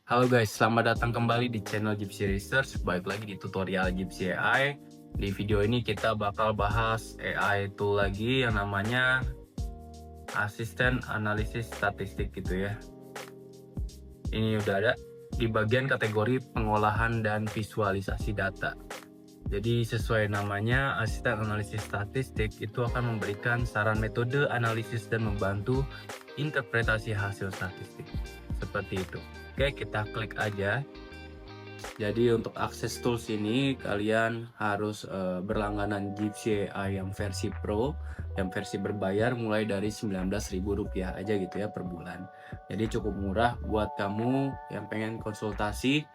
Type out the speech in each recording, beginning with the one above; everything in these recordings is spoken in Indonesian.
Halo guys, selamat datang kembali di channel Gypsy Research. Baik lagi di tutorial Gypsy AI. Di video ini kita bakal bahas AI tool lagi yang namanya asisten analisis statistik gitu ya. Ini udah ada di bagian kategori pengolahan dan visualisasi data. Jadi sesuai namanya, asisten analisis statistik itu akan memberikan saran metode analisis dan membantu interpretasi hasil statistik. Seperti itu. Oke, kita klik aja. Jadi untuk akses tools ini kalian harus berlangganan Gypsy AI yang versi Pro, yang versi berbayar mulai dari Rp19.000 aja gitu ya per bulan. Jadi cukup murah buat kamu yang pengen konsultasi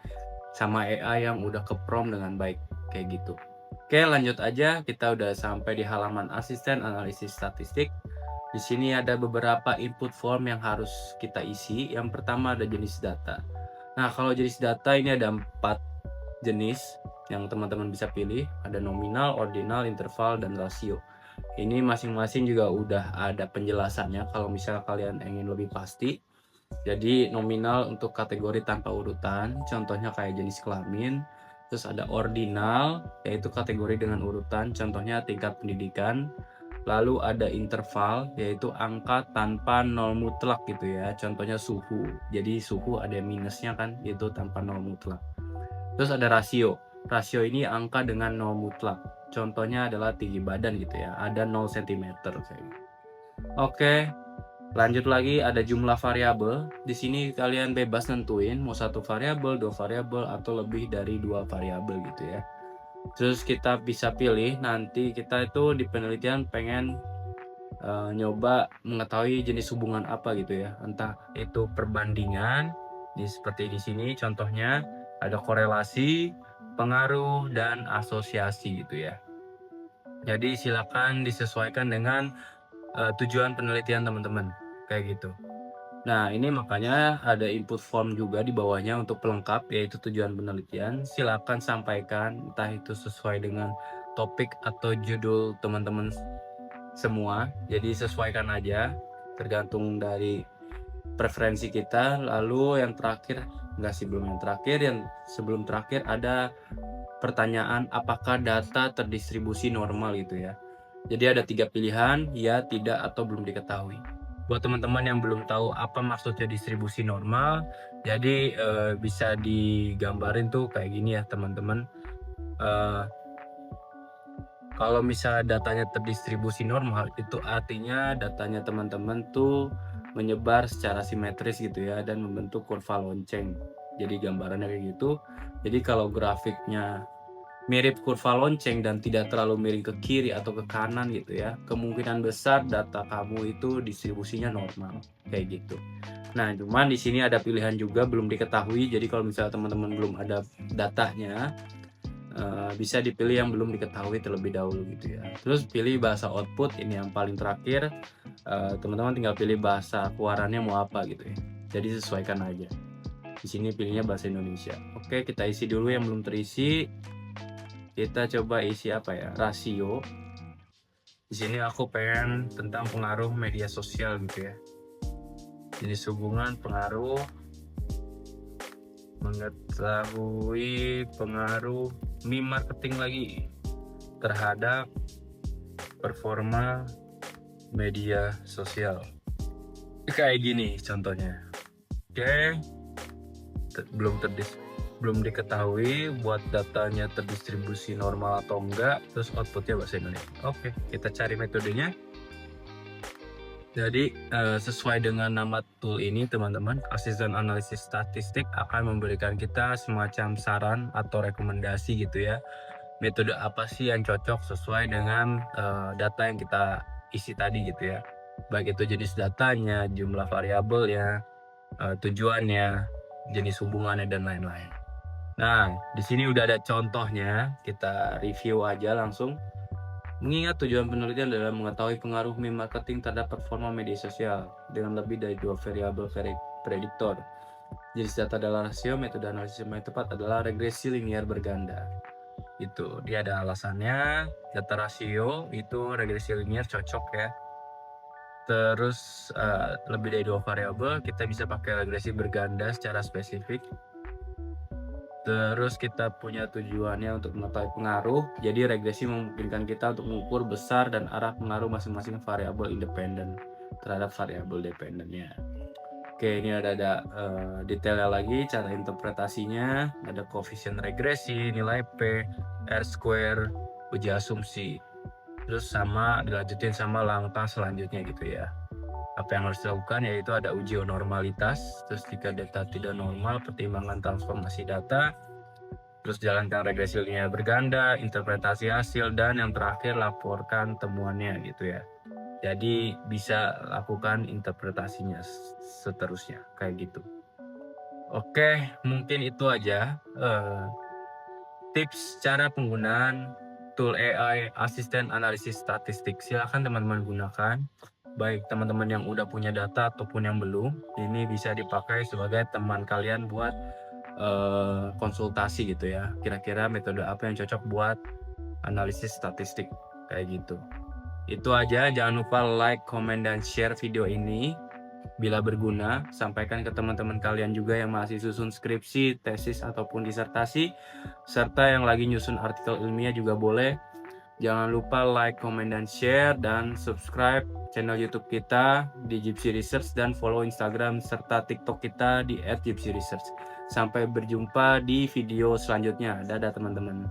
sama AI yang udah ke prompt dengan baik kayak gitu. Oke, lanjut aja. Kita udah sampai di halaman asisten analisis statistik. Di sini ada beberapa input form yang harus kita isi. Yang pertama ada jenis data. Nah, kalau jenis data ini ada 4 jenis yang teman-teman bisa pilih. Ada nominal, ordinal, interval, dan rasio. Ini masing-masing juga udah ada penjelasannya kalau misalnya kalian ingin lebih pasti. Jadi nominal untuk kategori tanpa urutan, contohnya kayak jenis kelamin. Terus ada ordinal, yaitu kategori dengan urutan, contohnya tingkat pendidikan. Lalu ada interval, yaitu angka tanpa nol mutlak gitu ya, contohnya suhu. Jadi suhu ada minusnya kan, itu tanpa nol mutlak. Terus ada rasio. Rasio ini angka dengan nol mutlak. Contohnya adalah tinggi badan gitu ya, ada 0 cm. Oke, lanjut lagi ada jumlah variabel. Di sini kalian bebas nentuin mau satu variabel, dua variabel, atau lebih dari dua variabel gitu ya. Terus kita bisa pilih nanti kita itu di penelitian pengen nyoba mengetahui jenis hubungan apa gitu ya. Entah itu perbandingan, seperti di sini contohnya ada korelasi, pengaruh, dan asosiasi gitu ya. Jadi silakan disesuaikan dengan tujuan penelitian teman-teman kayak gitu. Nah, ini makanya ada input form juga di bawahnya untuk pelengkap, yaitu tujuan penelitian. Silakan sampaikan, entah itu sesuai dengan topik atau judul teman-teman semua. Jadi sesuaikan aja, tergantung dari preferensi kita. Lalu yang terakhir, enggak sih belum yang terakhir, yang sebelum terakhir ada pertanyaan apakah data terdistribusi normal gitu ya. Jadi ada 3 pilihan, ya, tidak, atau belum diketahui. Buat teman-teman yang belum tahu apa maksudnya distribusi normal, jadi bisa digambarin tuh kayak gini ya teman-teman. Kalau misalnya datanya terdistribusi normal, itu artinya datanya teman-teman tuh menyebar secara simetris gitu ya, dan membentuk kurva lonceng. Jadi gambarannya kayak gitu. Jadi kalau grafiknya mirip kurva lonceng dan tidak terlalu miring ke kiri atau ke kanan gitu ya, kemungkinan besar data kamu itu distribusinya normal, kayak gitu. Nah, cuman di sini ada pilihan juga belum diketahui, jadi kalau misalnya teman-teman belum ada datanya, bisa dipilih yang belum diketahui terlebih dahulu gitu ya. Terus pilih bahasa output, ini yang paling terakhir, teman-teman tinggal pilih bahasa keluarannya mau apa gitu ya. Jadi sesuaikan aja. Di sini pilihnya bahasa Indonesia. Oke, kita isi dulu yang belum terisi. Kita coba isi apa ya? Rasio. Di sini aku pengen tentang pengaruh media sosial gitu ya. Jenis hubungan pengaruh, mengetahui pengaruh meme marketing lagi terhadap performa media sosial. Kayak gini contohnya. Oke, belum diketahui buat datanya terdistribusi normal atau enggak, terus outputnya bahasa Indonesia. Oke, kita cari metodenya. Jadi sesuai dengan nama tool ini teman-teman, asisten analisis statistik akan memberikan kita semacam saran atau rekomendasi gitu ya. Metode apa sih yang cocok sesuai dengan data yang kita isi tadi gitu ya. Baik itu jenis datanya, jumlah variabelnya, tujuannya, jenis hubungannya, dan lain-lain. Nah, di sini udah ada contohnya, kita review aja langsung. Mengingat tujuan penelitian adalah mengetahui pengaruh meme marketing terhadap performa media sosial dengan lebih dari 2 variabel prediktor. Jenis data adalah rasio, metode analisis yang paling tepat adalah regresi linear berganda. Itu dia ada alasannya. Data rasio itu regresi linear cocok ya. Terus lebih dari 2 variabel, kita bisa pakai regresi berganda secara spesifik. Terus kita punya tujuannya untuk mengetahui pengaruh. Jadi regresi memungkinkan kita untuk mengukur besar dan arah pengaruh masing-masing variabel independen terhadap variabel dependennya. Oke, ini ada detailnya lagi, cara interpretasinya, ada koefisien regresi, nilai P, R square, uji asumsi. Terus dilanjutin sama langkah selanjutnya gitu ya. Apa yang harus dilakukan yaitu ada uji normalitas, terus jika data tidak normal, pertimbangan transformasi data, terus jalankan regresi linear berganda, interpretasi hasil, dan yang terakhir laporkan temuannya gitu ya. Jadi bisa lakukan interpretasinya seterusnya kayak gitu. Oke, mungkin itu aja tips cara penggunaan tool AI asisten analisis statistik. Silahkan teman-teman gunakan. Baik teman-teman yang udah punya data ataupun yang belum, ini bisa dipakai sebagai teman kalian buat konsultasi gitu ya. Kira-kira metode apa yang cocok buat analisis statistik kayak gitu. Itu aja, jangan lupa like, comment, dan share video ini. Bila berguna, sampaikan ke teman-teman kalian juga yang masih susun skripsi, tesis, ataupun disertasi, serta yang lagi nyusun artikel ilmiah juga boleh. Jangan lupa like, comment, dan share, dan subscribe channel YouTube kita di Gypsy Research dan follow Instagram serta TikTok kita di @gypsyresearch. Sampai berjumpa di video selanjutnya. Dadah teman-teman.